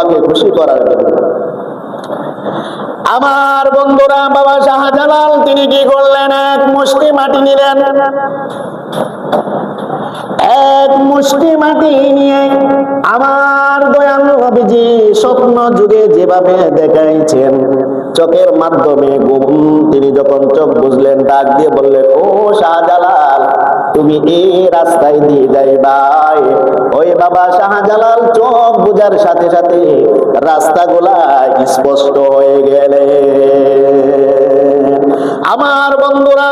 আল্লাহকে খুশি করার জন্য। আমার বন্ধুরা, বাবা শাহজালাল তিনি কি করলেন? এক মুষ্টি মাটি নিলেন। এক মুষ্টি মাটি নিয়ে আমার দয়াল নবীজি স্বপ্ন যুগে যেভাবে দেখাইছেন, চোখের মাধ্যমে তিনি যখন চোখ বুঝলেন, ডাক দিয়ে বললেন, ও শাহজালাল, তুমি এই রাস্তায় দিয়ে যাইবাই। ওই বাবা শাহজালাল চোখ বুঝার সাথে সাথে রাস্তাগুলা স্পষ্ট হয়ে গেলে। আমার বন্ধুরা,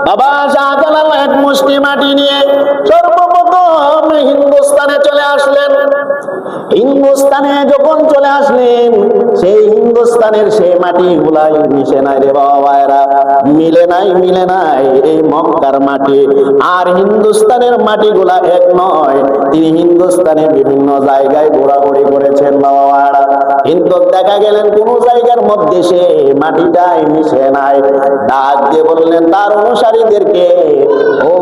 বাবা শাহজালাল এক মুষ্টি মাটি নিয়ে সর্বপ্রথম হিন্দুস্তানে চলে আসলেন। হিন্দুস্তানে যখন চলে আসলেন, সেই হিন্দুস্তানের সেই মাটি গুলাই মিশে নাই রে বাবারা, মিলে নাই এই মক্কার মাটি আর হিন্দুস্তানের মাটিগুলা এক নয়। তিনি হিন্দুস্তানের বিভিন্ন জায়গায় ঘোরাঘুরি করেছেন বাবারা, কিন্তু দেখা গেলেন কোন জায়গার মধ্যে সে মাটিটাই মিশে নাই। ডাক দিয়ে বললেন তার অনুসারীদেরকে, ও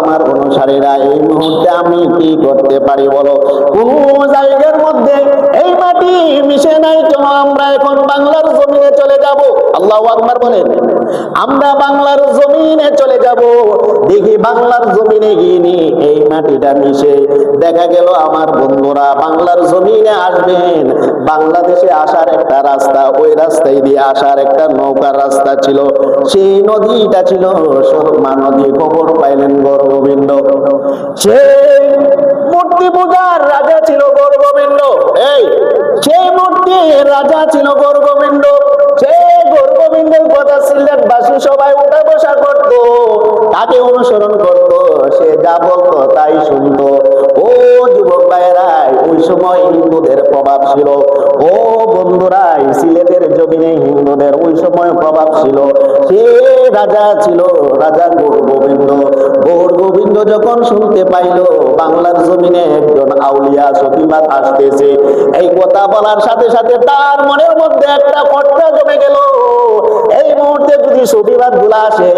আমার অনুসারীরা, এই মুহূর্তে আমি কি করতে পারি বলো? কোন জায়গার মধ্যে এই মাটি মিশে নাই, চলো আমরা এখন বাংলার জমিনে চলে যাব। আল্লাহু আকবার বলেন। আমরা বাংলার জমিনে চলে যাব, দেখি বাংলার জমিনে গিয়ে এই মাটিটা মিশে। দেখা গেল আমার বন্ধুরা, বাংলার জমিনে আসবেন, বাংলাদেশে আসার একটা রাস্তা, ওই রাস্তায় দিয়ে আসার একটা নৌকার রাস্তা ছিল। সেই নদীটা ছিল সুরমা নদী। খবর পাইলেন গৌরগোবিন্দ, সেই মূর্তি পূজার রাজা ছিল গৌরগোবিন্দ। এই সেই মূর্তির রাজা ছিল গৌরগোবিন্দ। সেই গৌরগোবিন্দের কথা সিলেটবাসী সবাই উঠা বসা করত, তাকে অনুসরণ করত, সে যা বলতো তাই শুনতো। ও যুবক ভাইয়েরাই, ওই সময় হিন্দুদের প্রভাব ছিল। ও বন্ধুরাই, সিলেটের জমিনে হিন্দুদের ওই সময় প্রভাব ছিল। সে রাজা ছিল, রাজা গৌরগোবিন্দ। গৌরগোবিন্দ যখন শুনতে পাইল বাংলার জমিনে একজন আউলিয়া সতীবাদ আসতেছে, এই কথা বলার সাথে সাথে তার মনের মধ্যে একটা ফটকা জমে গেল। এই মুহূর্তে যদি সতীবাদ গুলা আসে,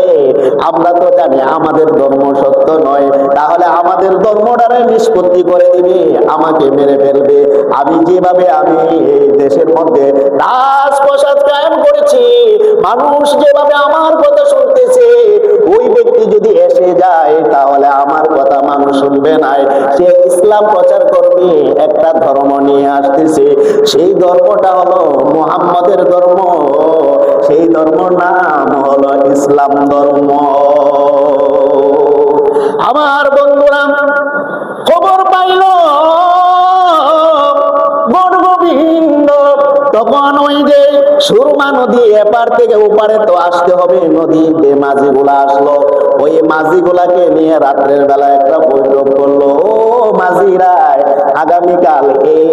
আমরা তো জানি আমাদের ধর্ম সত্য নয়, তাহলে আমাদের ধর্মটারে নিষ্পত্তি করে দিবে, আমাকে মেরে ফেলবে। আমি যেভাবে আমি এই দেশের মধ্যে রাজপ্রাসাদ কায়েম করেছি, মানুষ যেভাবে আমার কথা শুনতেছে, ওই ব্যক্তি যদি এসে যায় তাহলে আমার কথা মানুষ শুনবে না। সে ইসলাম প্রচার করবে, একটা ধর্ম নিয়ে আসতেছে, সেই ধর্মটা হলো মুহাম্মদের ধর্ম, সেই ধর্মের নাম হলো ইসলাম ধর্ম। আমার বন্ধুরা, খবর পাইল গৌরগোবিন্দ, তখন ওই যে সুরমা নদী এপার থেকে ওপারে তো আসতে হবে, নদীতে মাঝিগুলা আসলো। ওই মাঝিগুলাকে নিয়ে রাত্রের বেলা একটা বৈঠক করলো। ও মাঝিরা, আগামীকাল এই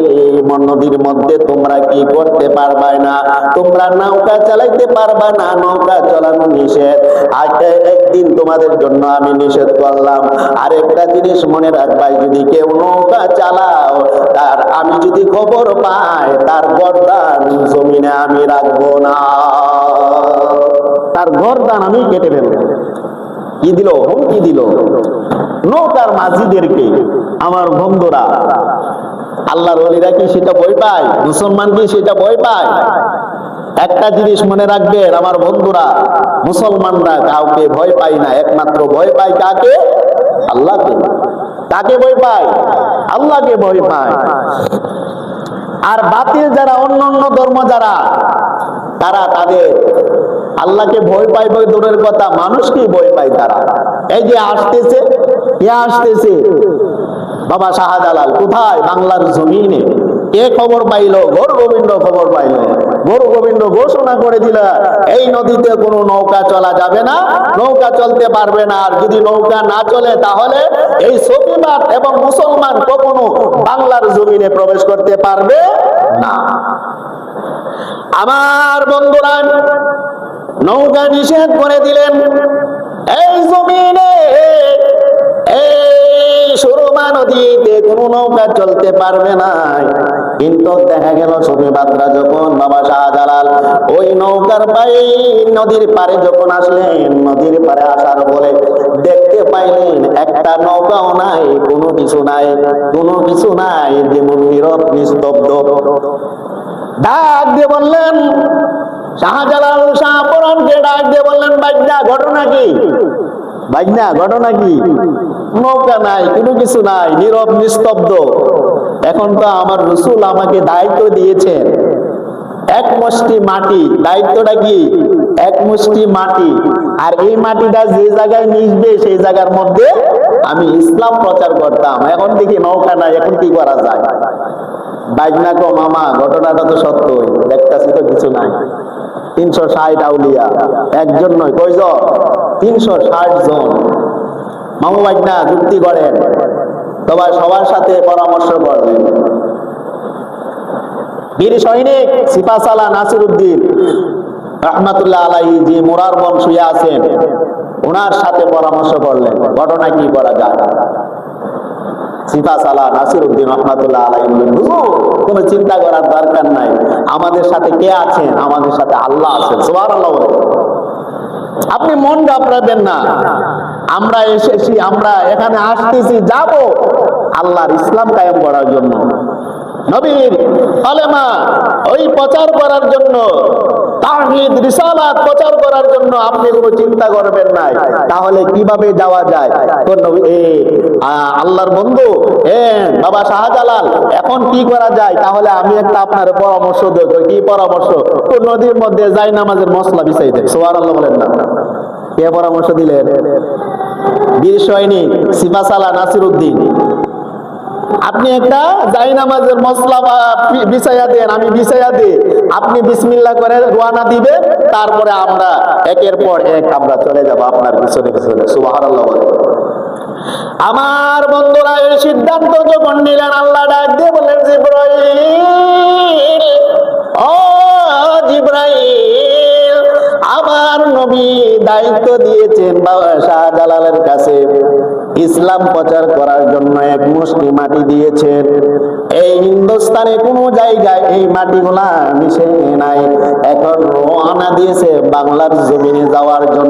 নদীর মধ্যে তোমরা কি করতে পারবা না? তোমরা নৌকা চালাইতে পারবা না, নৌকা চালানো নিষেধ। একদিন তোমাদের জন্য আমি নিষেধ করলাম। আর একটা জিনিস মনে রাখবাই, যদি কেউ নৌকা চালাও, তার আমি যদি খবর পাই, তার গর্দান জমিনে আমি রাখবো না, তার গর্দান আমি কেটে ফেলবো। কি দিল? হুমকি দিল নৌকার মাঝিদেরকে। আমার বন্ধুরা, আল্লাহর ওলিরা কি সেটা ভয় পায়? মুসলমান কি সেটা ভয় পায়? একটা জিনিস মনে রাখবেন আমার বন্ধুরা, মুসলমানরা কাউকে ভয় পায় না, একমাত্র ভয় পায় কাকে? আল্লাহকে। কাকে ভয় পায়? আল্লাহকে ভয় পায়। আর বাতিল যারা, অন্য অন্য ধর্ম যারা, তারা তাদের আল্লাহকে ভয় পায় বই দূরের কথা, মানুষকে ভয় পায় তারা। এই যে আসতেছে, কে আসতেছে? বাবা শাহজালাল। কোথায়? বাংলার জমিনে। কে খবর পাইল? গৌরগোবিন্দ খবর পাইল। গৌরগোবিন্দ ঘোষণা করে দিল, এই নদীতে কোনো নৌকা চলা যাবে না, নৌকা চলতে পারবে না। আর যদি নৌকা না চলে, তাহলে এই সতীবাদ এবং মুসলমান কখনো বাংলার জমিনে প্রবেশ করতে পারবে না। আমার বন্ধুরা, নৌকা নিষেধ করে দিলেন। এই জমিনে, এই সুরমা নদীতে কোনো নৌকা চলতে পারবে না। কিন্তু দেখা গেল শবে বাদরা যখন বাবা শাহজালাল ওই নৌকার পায়ে নদীর পারে যখন আসলেন, নদীর পারে আসার পরে দেখতে পাইলেন একটা নৌকাও নাই, কোনো কিছু নাই, কোনো কিছু নাই, যেমন নীরব নিস্তব্ধ। ডাক দিয়ে বললেন শাহজালাল, শাহপরানকে ডাক দিয়ে বললেন, বাইনা ঘটনা কি? বাইনা ঘটনা কি? নৌকা নাই, কোনো কিছু নাই, নীরব নিস্তব্ধ। এখন তো আমার রাসূল আমাকে দায়িত্ব দিয়েছেন এক মুষ্টি মাটি। দায়িত্বটা কি? এক মুষ্টি মাটি। আর এই মাটিটা যে জায়গায় মিশবে সেই জায়গার মধ্যে আমি ইসলাম প্রচার করতাম। এখন দেখি নৌকা নাই, এখন কি করা যায়? বাইনা কো মামা, ঘটনাটা তো সত্যই, দেখতেছি তো কিছু নাই। 360 আউলিয়া, একজন নয়, কয়জন? 360 জন। মামু বাইনা যুক্তি করেন, সবাই সবার সাথে পরামর্শ করলেন। বীর সৈনিক সিপাহসালা নাসিরউদ্দিন রহমাতুল্লাহ আলাইহি, যে মোরার বন শুয়ে আছেন, ওনার সাথে পরামর্শ করলেন ঘটনা কি করা যায়। সিপাহসালা নাসিরউদ্দিন রহমাতুল্লাহ আলাইহি বললেন, হুজুর কোনো চিন্তা করার দরকার নাই, আমাদের সাথে কে আছেন? আমাদের সাথে আল্লাহ আছেন। সুবহানাল্লাহ। আপনি মন ঘাবড়াবেন না, আমরা এসেছি, আমরা এখানে আসতেছি, যাব আল্লাহর ইসলাম কায়েম করার জন্য, নবীর কালেমা ওই প্রচার করার জন্য, তাওহীদ রিসালাত প্রচার করার জন্য। আপনি কোনো চিন্তা করবেন না। তাহলে কিভাবে যাওয়া যায়? কোন আল্লাহর বন্ধু বাবা শাহজালাল, এখন কি করা যায়? তাহলে আমি একটা আপনার পরামর্শ দেব। কি পরামর্শ? কোন নদীর মধ্যে যাই নামাজের মশলা বিছাই দেয়। সুবহানাল্লাহ বলেন না। কে পরামর্শ দিলেন? বীর সৈনিক সিপাহসালা নাসিরউদ্দিন। আপনি একটা জাই নামাজের মশলা বিছাইয়া দেন, আমি বিছাইয়া দিই, আপনি বিসমিল্লাহ করে রওনা দিবেন, তারপরে আমরা একের পর এক আমরা চলে যাব আপনার পিছনে পিছনে। সুবহানাল্লাহ বলেন। আমার বন্ধুরা এই সিদ্ধান্ত যখন নিলেন, আল্লাহ ডাক দিয়ে বলেন, জিবরাইল, ও জিবরাইল, আমার নবী দায়িত্ব দিয়েছেন বাবা শাহজালালের কাছে ইসলাম প্রচার করার জন্য এক মুষ্টি মাটি দিয়েছেন। এই হিন্দুস্তানে কোনো জায়গায় এই মাটিগুলা মিশে নাই। এখন রওনা দিয়েছে বাংলার জমিনে যাওয়ার জন্য।